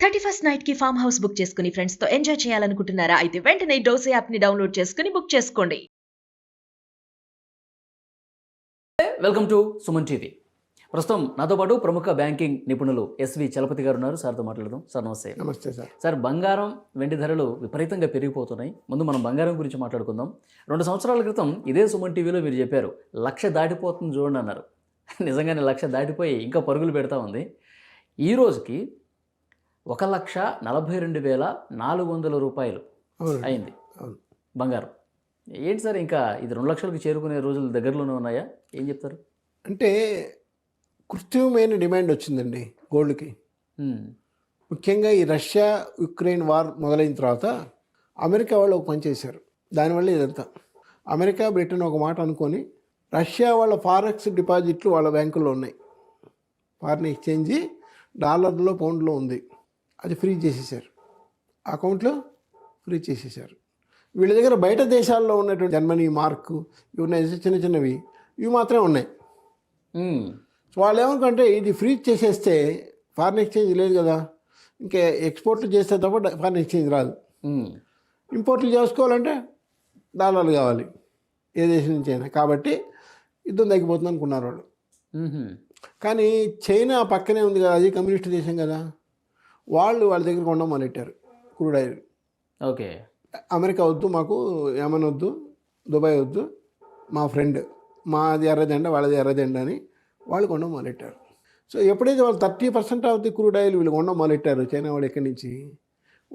31st night కి farm house book చేసుకుని friends తో ఎంజాయ్ చేయాలనుకుంటున్నారా? అయితే వెంటనే డోసే యాప్ ని డౌన్లోడ్ చేసుకుని బుక్ చేసుకోండి. Welcome to Suman TV. ప్రస్తుతం నాతో పాటు ప్రముఖ బ్యాంకింగ్ నిపుణులు ఎస్వి చలపతి గారు ఉన్నారు. సార్తో మాట్లాడదాం. సార్ నమస్తే. నమస్తే సార్. సార్, బంగారం వెండి ధరలు విపరీతంగా పెరిగిపోతున్నాయి. ముందు మనం బంగారం గురించి మాట్లాడుకుందాం. 2 సంవత్సరాల క్రితం ఇదే సుమన్ టీవీలో మీరు చెప్పారు, 1,00,000 దాటిపోతుంది చూడండి అన్నారు. నిజంగానే 1,00,000 దాటిపోయి ఇంకా పరుగులు పెడతా ఉంది. ఈ రోజుకి 1,42,400 రూపాయలు అయింది బంగారం. ఏంటి సార్, ఇంకా ఇది 2 లక్షలకు చేరుకునే రోజులు దగ్గరలోనే ఉన్నాయా? ఏం చెప్తారు? అంటే కృత్రిమమైన డిమాండ్ వచ్చిందండి గోల్డ్కి. ముఖ్యంగా ఈ రష్యా యుక్రెయిన్ వార్ మొదలైన తర్వాత అమెరికా వాళ్ళు ఒక పని చేశారు. దానివల్ల ఇదంతా అమెరికా బ్రిటన్ ఒక మాట అనుకొని రష్యా వాళ్ళ ఫారెక్స్ డిపాజిట్లు వాళ్ళ బ్యాంకుల్లో ఉన్నాయి. ఫారిన్ ఎక్స్చేంజ్ డాలర్లో పౌండ్లో ఉంది, అది ఫ్రీ చేసేసారు. అకౌంట్లో ఫ్రీ చేసేసారు. వీళ్ళ దగ్గర బయట దేశాల్లో ఉన్నటువంటి జర్మనీ మార్క్ ఇవి ఉన్నాయి, చిన్న చిన్నవి, ఇవి మాత్రమే ఉన్నాయి. సో వాళ్ళు ఏమనుకుంటే ఇది ఫ్రీ చేసేస్తే ఫారిన్ ఎక్స్చేంజ్ లేదు కదా, ఇంకా ఎక్స్పోర్ట్లు చేస్తే తప్ప ఫారిన్ ఎక్స్చేంజ్ రాదు. ఇంపోర్ట్లు చేసుకోవాలంటే డాలర్లు కావాలి ఏ దేశం నుంచి అయినా. కాబట్టి యుద్ధం తగ్గిపోతుంది అనుకున్నారు వాళ్ళు. కానీ చైనా పక్కనే ఉంది కదా, అది కమ్యూనిస్ట్ దేశం కదా, వాళ్ళ దగ్గర కొనడం మొదలెట్టారు క్రూడ్ ఆయిల్. ఓకే, అమెరికా వద్దు, మాకు యమన్ వద్దు, దుబాయ్ వద్దు, మా ఫ్రెండ్, మాది ఎర్రజెండా వాళ్ళది ఎర్రజెండా అని వాళ్ళు కొనడం మొదలెట్టారు. సో ఎప్పుడైతే వాళ్ళు 30% ఆఫ్ ది క్రూడ్ ఆయిల్ వీళ్ళు కొనడం మొదలెట్టారు చైనా వాళ్ళు, ఎక్కడి నుంచి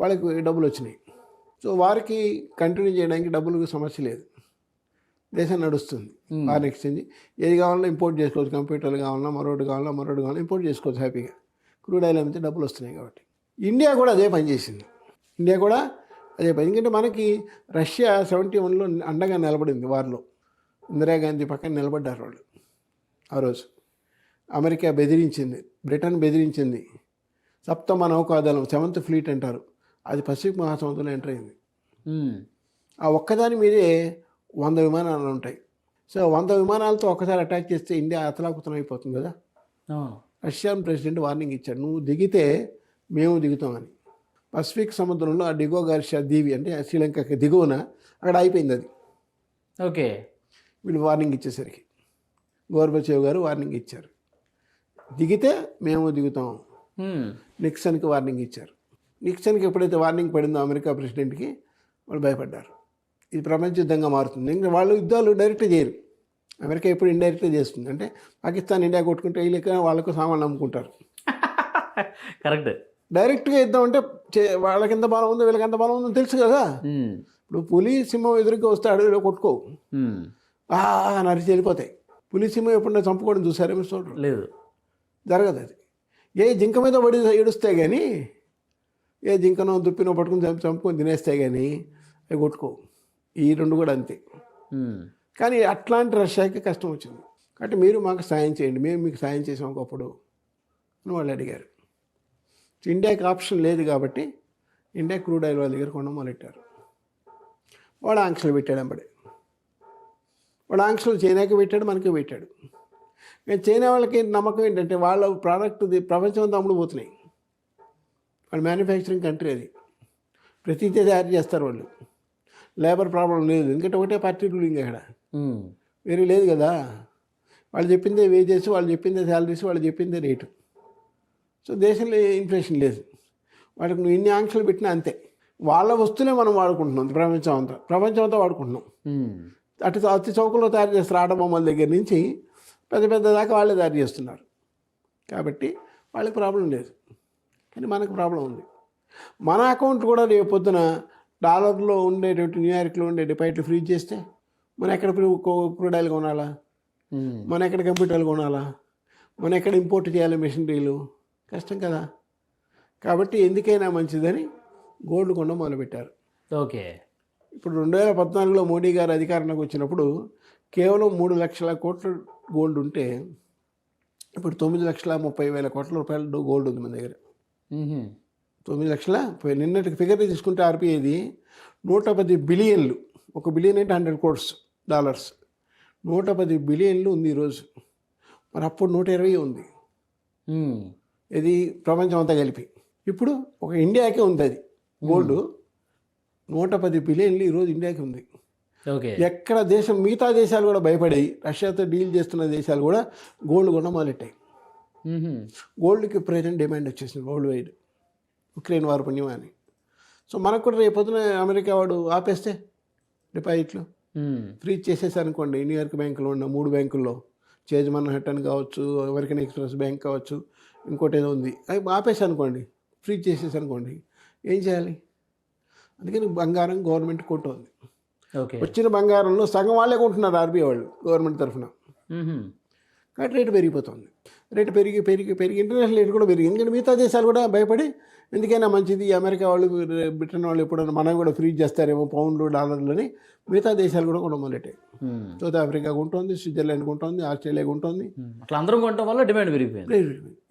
వాళ్ళకి డబ్బులు వచ్చినాయి. సో వారికి కంటిన్యూ చేయడానికి డబ్బులకు సమస్య లేదు, దేశం నడుస్తుంది. ఫారిన్ ఎక్స్చేంజ్ ఏది కావాలన్నా ఇంపోర్ట్ చేసుకోవచ్చు, కంప్యూటర్లు కావాలన్నా మరొకటి కావాలన్నా ఇంపోర్ట్ చేసుకోవచ్చు హ్యాపీగా. క్రూడ్ ఆయిల్ అమ్మితే డబ్బులు వస్తున్నాయి కాబట్టి. ఇండియా కూడా అదే పని చేసింది. ఇండియా కూడా అదే పని. ఎందుకంటే మనకి రష్యా 71లో అండగా నిలబడింది వార్లో. ఇందిరాగాంధీ పక్కన నిలబడ్డారు వాళ్ళు ఆ రోజు. అమెరికా బెదిరించింది, బ్రిటన్ బెదిరించింది. సప్తమ నౌకాదళం 7th ఫ్లీట్ అంటారు, అది పసిఫిక్ మహాసముద్రంలో ఎంటర్ అయింది. ఆ ఒక్కదాని మీదే 100 విమానాలు ఉంటాయి. సో 100 విమానాలతో ఒక్కసారి అటాక్ చేస్తే ఇండియా అతలాకుతలం అయిపోతుంది కదా. రష్యన్ ప్రెసిడెంట్ వార్నింగ్ ఇచ్చాడు, నువ్వు దిగితే మేము దిగుతామని. పసిఫిక్ సముద్రంలో ఆ డిగో గార్షియా దీవి అంటే శ్రీలంకకి దిగువన అక్కడ అయిపోయింది అది. ఓకే, వీళ్ళు వార్నింగ్ ఇచ్చేసరికి గోర్బచేవ్ గారు వార్నింగ్ ఇచ్చారు, దిగితే మేము దిగుతాం. నిక్సన్కి వార్నింగ్ ఇచ్చారు. నిక్సన్కి ఎప్పుడైతే వార్నింగ్ పడిందో అమెరికా ప్రెసిడెంట్కి, వాళ్ళు భయపడ్డారు. ఇది ప్రపంచ యుద్ధంగా మారుతుంది. ఇంకా వాళ్ళు యుద్ధాలు డైరెక్ట్గా చేయరు, అమెరికా ఎప్పుడు ఇండైరెక్ట్గా చేస్తుంది. అంటే పాకిస్తాన్ ఇండియా కొట్టుకుంటే వీళ్ళకి వాళ్ళకు సామాన్లు అమ్ముకుంటారు. కరెక్ట్. డైరెక్ట్గా యుద్ధం అంటే వాళ్ళకి ఎంత బలం ఉందో వీళ్ళకి ఎంత బలం ఉందో తెలుసు కదా. ఇప్పుడు పులి సింహం ఎదురుగా వస్తే అడవిలో కొట్టుకోవు, నరిచి వెళ్ళిపోతాయి. పులి సింహం ఎప్పుడైనా చంపుకోవడం చూసారేమో చూడరు, లేదు, జరగదు. అది ఏ జింక మీద పడి ఏడుస్తే కానీ, ఏ జింకనో దుప్పినో పట్టుకుని చంపుకొని తినేస్తే కానీ అవి కొట్టుకోవు. ఈ రెండు కూడా అంతే. కానీ అట్లాంటి రష్యాకి కష్టం వచ్చింది. కాబట్టి మీరు మాకు సాయం చేయండి, మేము మీకు సాయం చేసాం ఒకప్పుడు అని వాళ్ళు అడిగారు. ఇండియాకి ఆప్షన్ లేదు కాబట్టి ఇండియా క్రూడ్ ఆయిల్ వాళ్ళ దగ్గర కొనడం మొదలెట్టారు. వాడు ఆంక్షలు పెట్టాడు వెంబడి. వాడు ఆంక్షలు చైనాకి పెట్టాడు, మనకి పెట్టాడు. కానీ చైనా వాళ్ళకి నమ్మకం ఏంటంటే వాళ్ళ ప్రోడక్ట్ ప్రపంచం అంతా అమ్ముడుపోతున్నాయి. వాళ్ళు మ్యానుఫ్యాక్చరింగ్ కంట్రీ, అది ప్రతిదీ తయారు చేస్తారు వాళ్ళు. లేబర్ ప్రాబ్లం లేదు, ఎందుకంటే ఒకటే పార్టీ రూలింగ్ అక్కడ, వేరే లేదు కదా. వాళ్ళు చెప్పిందే వేజెస్, వాళ్ళు చెప్పిందే శాలరీస్, వాళ్ళు చెప్పిందే రేటు. సో దేశంలో ఇన్ఫ్లేషన్ లేదు. వాళ్ళకి నువ్వు ఇన్ని ఆంక్షలు పెట్టినా అంతే. వాళ్ళ వస్తువులే మనం వాడుకుంటున్నాం, ప్రపంచం అంతా వాడుకుంటున్నాం. అతి చౌకలో తయారు చేస్తారు, ఆటబొమ్మల దగ్గర నుంచి పెద్ద దాకా వాళ్ళే తయారు చేస్తున్నారు. కాబట్టి వాళ్ళకి ప్రాబ్లం లేదు, కానీ మనకు ప్రాబ్లం ఉంది. మన అకౌంట్ కూడా రేపు పొద్దున డాలర్లో ఉండేటువంటి న్యూయార్క్లో ఉండే డిపాజిట్లు ఫ్రీజ్ చేస్తే మనం ఎక్కడ క్రూడ్ ఆయిల్ కొనాలా, మనం ఎక్కడ కంప్యూటర్లు కొనాలా, మనం ఎక్కడ ఇంపోర్ట్ చేయాలి మెషినరీలు, కష్టం కదా. కాబట్టి ఎందుకైనా మంచిదని గోల్డ్ కొనడం మొదలుపెట్టారు. ఓకే, ఇప్పుడు 2014లో మోడీ గారు అధికారంలోకి వచ్చినప్పుడు కేవలం 3 లక్షల కోట్ల గోల్డ్ ఉంటే ఇప్పుడు 9,30,000 కోట్ల రూపాయలు గోల్డ్ ఉంది మన దగ్గర. 9 లక్షల, నిన్నటికి ఫిగర్ తీసుకుంటే ఆర్బీఐది 110 బిలియన్లు, 1 బిలియన్ అంటే 100 crores డాలర్స్, 110 బిలియన్లు ఉంది ఈరోజు. మరి అప్పుడు 120 ఉంది. ఇది ప్రపంచం అంతా కలిపి. ఇప్పుడు ఒక ఇండియాకే ఉంది అది గోల్డ్ 110 బిలియన్లు ఈరోజు ఇండియాకి ఉంది. ఓకే. ఎక్కడ దేశం మిగతా దేశాలు కూడా భయపడి రష్యాతో డీల్ చేస్తున్న దేశాలు కూడా గోల్డ్ కొన మొదలెట్టాయి. గోల్డ్కి ప్రజెంట్ డిమాండ్ వచ్చేసింది వరల్డ్ వైడ్, ఉక్రెయిన్ వార్ పుణ్యమని. సో మనకు కూడా రేపొద్దున అమెరికా వాడు ఆపేస్తే డిపాజిట్లు ఫ్రీజ్ చేసేసారు అనుకోండి, న్యూయార్క్ బ్యాంకులో ఉన్న 3 బ్యాంకుల్లో, చేజ్ మన్హట్టన్ కావచ్చు, అమెరికన్ ఎక్స్ప్రెస్ బ్యాంక్ కావచ్చు, ఇంకోటి ఏదో ఉంది, అవి ఆపేసి అనుకోండి, ఫ్రీజ్ చేసేసి అనుకోండి, ఏం చేయాలి? అందుకని బంగారం గవర్నమెంట్ కొంటుంది. ఓకే. వచ్చిన బంగారంలో సగం వాళ్ళే కొంటున్నారు ఆర్బీఐ వాళ్ళు గవర్నమెంట్ తరఫున. కాబట్టి రేటు పెరిగిపోతుంది. రేటు పెరిగి పెరిగి పెరిగి ఇంటర్నేషనల్ రేటు కూడా పెరిగి, ఎందుకంటే మిగతా దేశాలు కూడా భయపడి ఎందుకైనా మంచిది అమెరికా వాళ్ళు బ్రిటన్ వాళ్ళు ఎప్పుడైనా మనం కూడా ఫ్రీజ్ చేస్తారేమో పౌండ్లు డాలర్లని మిగతా దేశాలు కూడా కొనడం మొదలెట్టాయి. సౌత్ ఆఫ్రికా ఉంటుంది, స్విట్జర్లాండ్ ఉంటుంది, ఆస్ట్రేలియా ఉంటుంది. అట్లా అందరం కొనడం వల్ల డిమాండ్ పెరిగిపోయింది.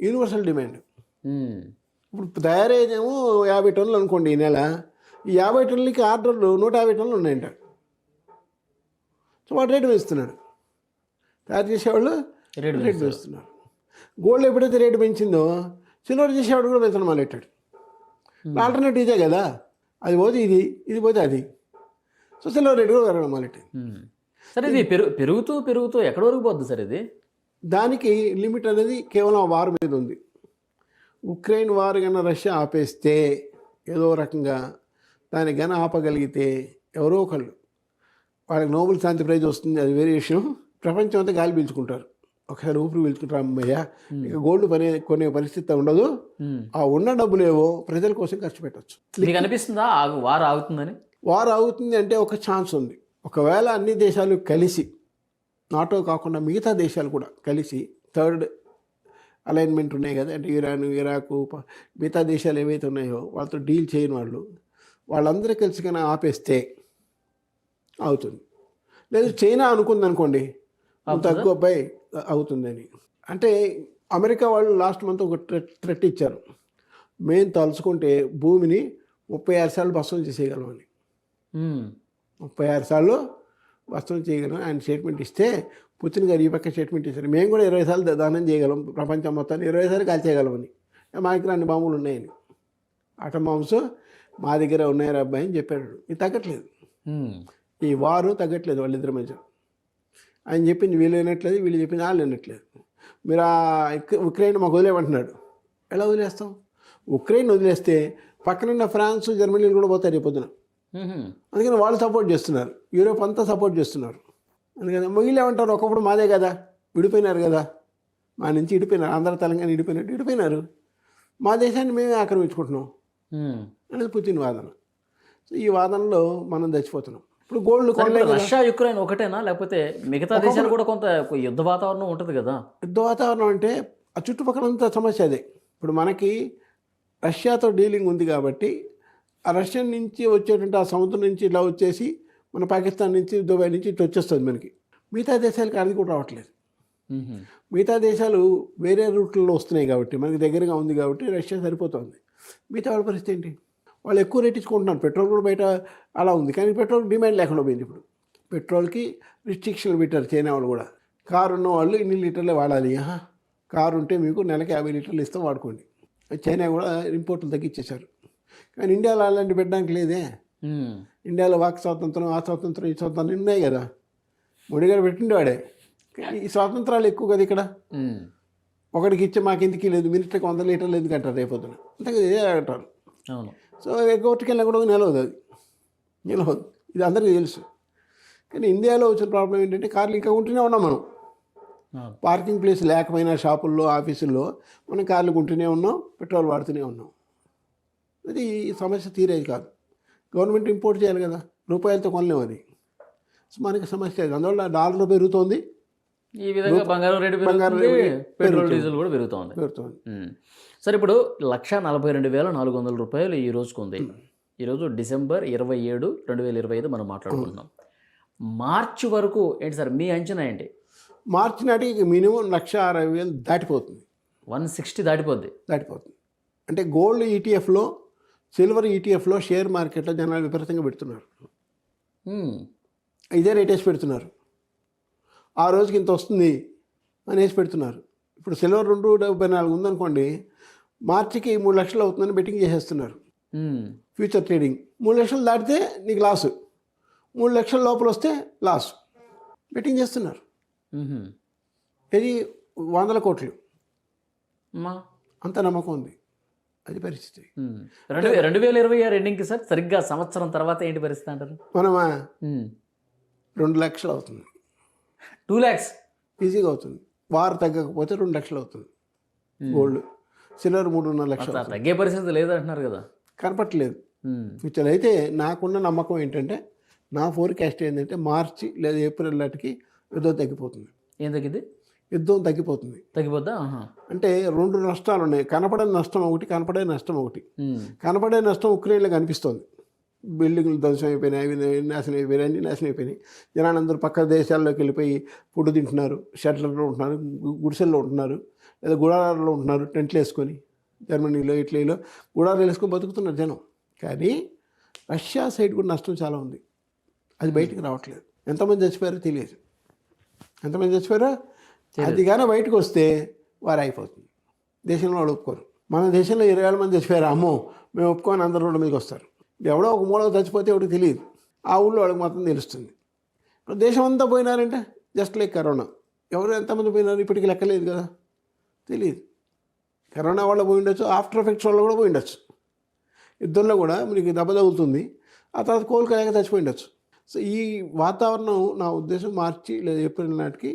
Universal demand. ఇప్పుడు తయారయ్యేదేమో 50 టన్నులు అనుకోండి ఈ నెల, ఈ 50 టన్నులకి ఆర్డర్లు 150 టన్నులు ఉన్నాయంట. సో వాడు రేటు వేస్తున్నాడు, తయారు చేసేవాళ్ళు రేటు వేస్తున్నారు. గోల్డ్ ఎప్పుడైతే రేటు పెంచిందో సిల్వర్ చేసేవాడు కూడా పెంచడం మొదలెట్టాడు. ఆల్టర్నేటివ్ ఇదే కదా, అది పోతే ఇది, ఇది పోతే అది. సో సిల్వర్ రేటు కూడా పెరగడం మొదలెట్టింది. సరే, ఇది పెరుగుతూ పెరుగుతూ ఎక్కడి వరకు పోద్ది సార్ ఇది? దానికి లిమిట్ అనేది కేవలం వార్ మీద ఉంది. ఉక్రెయిన్ వార్ కన్నా రష్యా ఆపేస్తే ఏదో రకంగా దానికి కానీ ఆపగలిగితే ఎవరో ఒకళ్ళు, వాళ్ళకి నోబెల్ శాంతి ప్రైజ్ వస్తుంది, అది వేరే విషయం. ప్రపంచం అంతా గాలి పీల్చుకుంటారు, ఒకసారి ఊపిరి పీల్చుకుంటారు, అమ్మయ్య ఇక గోల్డ్ కొనే పరిస్థితి ఉండదు. ఆ ఉన్న డబ్బులేవో ప్రజల కోసం ఖర్చు పెట్టచ్చు. మీకు అనిపిస్తుందా వార్ ఆగుతుందని? వార్ ఆగుతుంది అంటే ఒక ఛాన్స్ ఉంది. ఒకవేళ అన్ని దేశాలు కలిసి, నాటో కాకుండా మిగతా దేశాలు కూడా కలిసి, థర్డ్ అలైన్మెంట్ ఉన్నాయి కదా, అంటే ఇరాన్, ఇరాకు, మిగతా దేశాలు ఏవైతే ఉన్నాయో వాళ్ళతో డీల్ చేయని వాళ్ళందరూ కలిసి కానీ ఆపేస్తే అవుతుంది. లేదు చైనా అనుకుంది అనుకోండి తక్కువ అబ్బాయి అవుతుందని. అంటే అమెరికా వాళ్ళు లాస్ట్ మంత్ ఒక థ్రెట్ ఇచ్చారు, మేము తలుచుకుంటే భూమిని 36 సార్లు భస్మం చేసేయగలమని. 36 సార్లు భస్మం చేయగలం ఆయన స్టేట్మెంట్ ఇస్తే, పుతిన్ గారు ఈ పక్క స్టేట్మెంట్ ఇచ్చారు, మేము కూడా 20 సార్లు దానం చేయగలం, ప్రపంచం మొత్తాన్ని 20 సార్లు కాల్చేయగలమని. మా దగ్గర అన్ని బాంబులు ఉన్నాయని, ఆటం బాంబ్స్ మా దగ్గర ఉన్నాయి అబ్బాయి అని చెప్పాడు. ఇది తగ్గట్లేదు, ఈ వారు తగ్గట్లేదు వాళ్ళిద్దరి మధ్య. ఆయన చెప్పింది వీళ్ళు వినట్లేదు, వీళ్ళు చెప్పింది వాళ్ళు వినట్లేదు. మీరు ఆ ఉక్రెయిన్ మాకు వదిలేమంటున్నాడు, ఎలా వదిలేస్తాం? ఉక్రెయిన్ వదిలేస్తే పక్కనున్న ఫ్రాన్స్, జర్మనీలు కూడా పోతారు రేపొద్దున. అందుకని వాళ్ళు సపోర్ట్ చేస్తున్నారు, యూరోప్ అంతా సపోర్ట్ చేస్తున్నారు. అందుకని మిగిలి ఏమంటారు, ఒకప్పుడు మాదే కదా, విడిపోయినారు కదా, మా నుంచి విడిపోయినారు, ఆంధ్ర తెలంగాణ విడిపోయినారు, మా దేశాన్ని మేమే ఆక్రమించుకుంటున్నాం అనేది పుతిన్ వాదన. సో ఈ వాదనలో మనం చచ్చిపోతున్నాం. ఇప్పుడు గోల్డ్ రష్యా యుక్రెయిన్ ఒకటేనా, లేకపోతే మిగతా దేశాలు కూడా కొంత యుద్ధ వాతావరణం ఉంటుంది కదా? యుద్ధ వాతావరణం అంటే ఆ చుట్టుపక్కలంతా సమస్య అదే. ఇప్పుడు మనకి రష్యాతో డీలింగ్ ఉంది కాబట్టి ఆ రష్యా నుంచి వచ్చేటువంటి ఆ సముద్రం నుంచి ఇలా వచ్చేసి మన పాకిస్తాన్ నుంచి, దుబాయ్ నుంచి ఇట్లా వచ్చేస్తుంది మనకి. మిగతా దేశాలకి అది కూడా రావట్లేదు. మిగతా దేశాలు వేరే రూట్లలో వస్తున్నాయి కాబట్టి మనకి దగ్గరగా ఉంది కాబట్టి రష్యా సరిపోతుంది. మిగతా వాళ్ళ పరిస్థితి ఏంటి? వాళ్ళు ఎక్కువ రేట్ ఇచ్చుకుంటున్నారు. పెట్రోల్ కూడా బయట అలా ఉంది, కానీ పెట్రోల్ డిమాండ్ లేకుండా పోయింది. ఇప్పుడు పెట్రోల్కి రిస్ట్రిక్షన్లు పెట్టారు చైనా వాళ్ళు కూడా. కారు ఉన్న వాళ్ళు ఇన్ని లీటర్లే వాడాలి, కారు ఉంటే మీకు నెలకి 50 లీటర్లు ఇస్తాం వాడుకోండి. చైనా కూడా ఇంపోర్ట్లు తగ్గించేశారు. కానీ ఇండియాలో అలాంటి పెట్టడానికి లేదే. ఇండియాలో వాక్ స్వాతంత్రం, ఆ స్వాతంత్రం, ఈ స్వాతంత్రం ఉన్నాయి కదా, మోడీ గారు పెట్టిండేవాడే. ఈ స్వాతంత్రాలు ఎక్కువ కదా ఇక్కడ. ఒకటికి ఇచ్చే మాకు ఎందుకు లేదు, మినిట్కి 100 లీటర్లు ఎందుకు అంటారు రేపొద్దున, అంతే ఇదే అంటారు. సో కోర్టుకెళ్ళినా కూడా నిలవదు, అది నిలవదు, ఇది అందరికీ తెలుసు. కానీ ఇండియాలో వచ్చిన ప్రాబ్లం ఏంటంటే కార్లు ఇంకా ఉంటూనే ఉన్నాం మనం. పార్కింగ్ ప్లేస్ లేకపోయినా షాపుల్లో, ఆఫీసుల్లో మనం కార్లు కొంటూనే ఉన్నాం, పెట్రోల్ వాడుతూనే ఉన్నాం. అది సమస్య తీరేది కాదు. గవర్నమెంట్ ఇంపోర్ట్ చేయాలి కదా, రూపాయలతో కొనలేము అది. సో మనకి సమస్య అది. అందువల్ల డాలర్ పెరుగుతోంది, ఈ విధంగా బంగారం రేటు పెరుగుతుంది, పెట్రోల్ డీజిల్ కూడా పెరుగుతుంది. సరే, ఇప్పుడు 1,42,400 రూపాయలు ఈ రోజుకు ఉంది. ఈరోజు డిసెంబర్ 27, 2025 మనం మాట్లాడుకుంటున్నాం. మార్చి వరకు ఏంటి సార్ మీ అంచనా ఏంటి? మార్చి నాటికి మినిమం 1,60,000 దాటిపోతుంది. 160 దాటిపోద్ది. అంటే గోల్డ్ ఈటీఎఫ్లో, సిల్వర్ ఈటీఎఫ్లో, షేర్ మార్కెట్లో జనాలు విపరీతంగా పెడుతున్నారు. ఇదే రేట్ వేసి పెడుతున్నారు. ఆ రోజుకి ఇంత వస్తుంది అని వేసి పెడుతున్నారు. ఇప్పుడు సిల్వర్ 274 ఉందనుకోండి, మార్చికి 3 లక్షలు అవుతుందని బెట్టింగ్ చేసేస్తున్నారు. మ్మ్. ఫ్యూచర్ ట్రేడింగ్ 3 లక్షలు దాటితే నీకు లాసు, 3 లక్షల లోపల వస్తే లాస్. బెట్టింగ్ చేస్తున్నారు. మ్మ్. ఇది 100 కోట్లు. అమ్మా. అంత నమ్మకం ఉంది. అది పరిస్థితి. 2026 ఎండింగ్కి సార్ సరిగ్గా సంవత్సరం తర్వాత ఏంటి పరిస్థితి అంటారు? మనమా 2 లక్షలు అవుతుంది. 2 lakhs ఈజీగా అవుతుంది. వారు తగ్గకపోతే 2 లక్షలు అవుతుంది. గోల్డ్, సిల్వర్ 3.5 లక్షలు అవుతుంది. తగ్గే పరిస్థితి లేదంటున్నారు కదా. కనపట్లేదు ఫ్యూచర్. అయితే నాకున్న నమ్మకం ఏంటంటే, నా ఫోర్కాస్ట్ ఏంటంటే మార్చి లేదా ఏప్రిల్ నాటికి యుద్ధం తగ్గిపోతుంది. ఏం తగ్గింది? యుద్ధం తగ్గిపోతుంది. తగ్గిపోద్దా? అంటే 2 నష్టాలు ఉన్నాయి. కనపడని నష్టం ఒకటి, కనపడే నష్టం ఒకటి. కనపడే నష్టం ఉక్రెయిన్లో కనిపిస్తుంది. బిల్డింగ్లు ధ్వంసం అయిపోయినాయి, అవి నాశనం అయిపోయినాయి, అన్ని నాశనం అయిపోయినాయి. జనాలందరూ పక్క దేశాల్లోకి వెళ్ళిపోయి ఫుడ్ తింటున్నారు, షెల్టర్లో ఉంటున్నారు, గుడిసెల్లో ఉంటున్నారు, లేదా గుడారాల్లో ఉంటున్నారు, టెంట్లు వేసుకొని. జర్మనీలో, ఇటలీలో గుడారాలు వేసుకొని బతుకుతున్నారు జనం. కానీ రష్యా సైడ్ కూడా నష్టం చాలా ఉంది. అది బయటికి రావట్లేదు. ఎంతమంది చచ్చిపోయారో తెలియదు. ఎంతమంది చచ్చిపోయారో అది కానీ బయటకు వస్తే వారు అయిపోతుంది. దేశంలో వాళ్ళు ఒప్పుకోరు. మన దేశంలో 20,000 మంది చచ్చిపోయారు, అమ్మో మేము ఒప్పుకొని అందరూ రోడ్డు మీదకి వస్తారు. ఎవడో ఒక మూల చచ్చిపోతే ఎవరికి తెలియదు, ఆ ఊళ్ళో వాళ్ళకి మాత్రం తెలుస్తుంది. దేశం అంతా పోయినారంటే జస్ట్ లైక్ కరోనా. ఎవరు ఎంతమంది పోయినారు ఇప్పటికీ లెక్కలేదు కదా, తెలియదు. కరోనా వాళ్ళు పోయి ఉండొచ్చు, ఆఫ్టర్ ఎఫెక్ట్స్ వాళ్ళు కూడా పోయి ఉండొచ్చు. యుద్ధంలో కూడా మీకు దెబ్బ తగులుతుంది, ఆ తర్వాత కోలుకోలేక చచ్చిపోయి ఉండొచ్చు. సో ఈ వాతావరణం నా ఉద్దేశం మార్చి లేదా ఏప్రిల్ నాటికి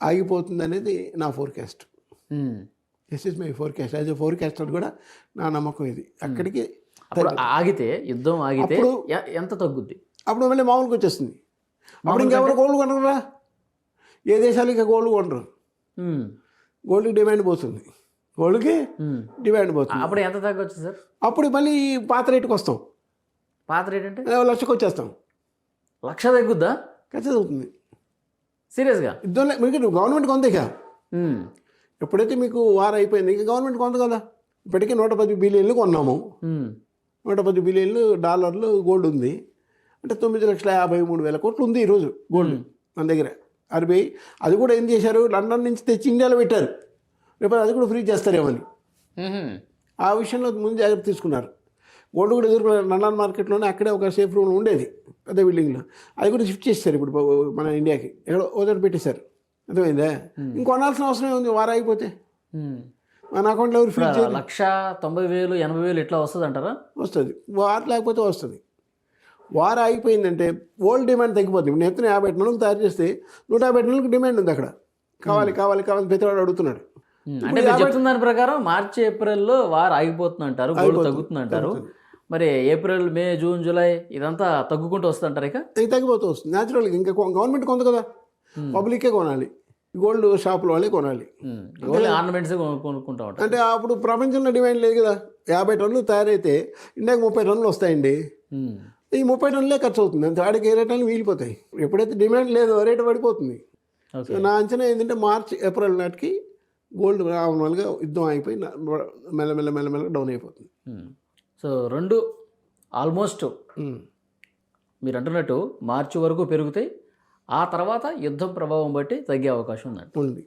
ఆగిపోతుంది అనేది నా forecast. This is my forecast. As a forecaster కూడా నా నమ్మకం ఇది. అక్కడికి అప్పుడు ఆగితే, యుద్ధం ఆగితే ఎంత తగ్గుద్ది? అప్పుడు మళ్ళీ మామూలుగా వచ్చేస్తుంది. అప్పుడు ఇంకెవరు గోల్డ్ కొనరురా, ఏ దేశాలు ఇంకా గోల్డ్ కొనరు. గోల్డ్కి డిమాండ్ పోతుంది, గోల్డ్కి డిమాండ్ పోతుంది. అప్పుడు ఎంత తగ్గొచ్చు సార్? అప్పుడు మళ్ళీ పాత రేటుకి వస్తాం. పాత రేట్ అంటే 1,00,000కి వచ్చేస్తాం. 1,00,000 తగ్గుద్దా? ఖచ్చితంగా అవుతుంది. సీరియస్గా? యుద్ధంలో మీకు గవర్నమెంట్ కొంత ఇక ఎప్పుడైతే మీకు వార్ అయిపోయింది ఇంకా గవర్నమెంట్ కొంత కదా. ఇప్పటికీ 110 బిలియన్లు కొన్నాము. 110 బిలియన్లు డాలర్లు గోల్డ్ ఉంది. అంటే 9,53,000 కోట్లు ఉంది ఈరోజు గోల్డ్ మన దగ్గర. RBI అది కూడా ఏం చేశారు, లండన్ నుంచి తెచ్చి ఇండియాలో పెట్టారు. రేపు అది కూడా ఫ్రీ చేస్తారేమని ఆ విషయంలో ముందు జాగ్రత్త తీసుకున్నారు. గోల్డ్ కూడా ఎదుర్కొన్నారు లండన్ మార్కెట్లోనే. అక్కడే ఒక సేఫ్ రూమ్ ఉండేది పెద్ద బిల్డింగ్లో, అది కూడా షిఫ్ట్ చేస్తారు ఇప్పుడు మన ఇండియాకి. ఎక్కడో ఓదర పెట్టేశారు. అర్థమైందా? ఇంకొనాల్సిన అవసరం ఉంది వార్ అయిపోతే. మన అకౌంట్లో ఎవరు ఫ్రీ 1,90,000 80,000 ఇట్లా వస్తుంది అంటారా? వస్తుంది. వార్ లేకపోతే వస్తుంది. వార్ అయిపోయిందంటే వరల్డ్ డిమాండ్ తగ్గిపోతుంది. నేను ఎత్తున 50 టన్నులకు తయారు చేస్తే 150 టన్నులకు డిమాండ్ ఉంది అక్కడ. కావాలి కావాలి కావాలి ప్రతివాడు అడుగుతున్నాడు. అంటే మీరు చెప్తున్న దాని ప్రకారం మార్చి ఏప్రిల్లో వార్ ఆగిపోతుంది అంటారు, గోల్డ్ తగ్గుతుంది అంటారు. మరి ఏప్రిల్ మే జూన్ జూలై ఇదంతా తగ్గుకుంటూ వస్తుంది అంటారు. ఇక తగ్గిపోతూ వస్తుంది న్యాచురల్గా. ఇంకా గవర్నమెంట్ కొంత కదా, పబ్లికే కొనాలి, గోల్డ్ షాపుల వాళ్ళే కొనాలి. ఆర్నమెంట్స్ కొనుక్కుంటా ఉంటారు. అంటే అప్పుడు ప్రపంచంలో డిమాండ్ లేదు కదా. 50 టన్నులు తయారైతే ఇండియాకి 30 టన్నులు వస్తాయండి. ఈ 30 టన్నులే ఖర్చు అవుతుంది. అంతే, ఆడికి 20 టన్నులు మిగిలిపోతాయి. ఎప్పుడైతే డిమాండ్ లేదో రేటు పడిపోతుంది. నా అంచనా ఏంటంటే మార్చి ఏప్రిల్ నాటికి గోల్డ్ నార్మల్గా యుద్ధం అయిపోయి మెల్లమెల్ల మెల్లమెల్ల డౌన్ అయిపోతుంది. సో రెండు ఆల్మోస్ట్ మీరు అంటున్నట్టు మార్చి వరకు పెరుగుతాయి, ఆ తర్వాత యుద్ధం ప్రభావం బట్టి తగ్గే అవకాశం ఉంది.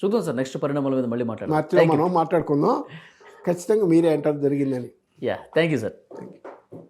చూద్దాం సార్, నెక్స్ట్ పరిణామాల మీద మళ్ళీ మార్చిలో మనం మాట్లాడుకుందాం. ఖచ్చితంగా మీరే అంటారు జరిగిందని. Thank you sir.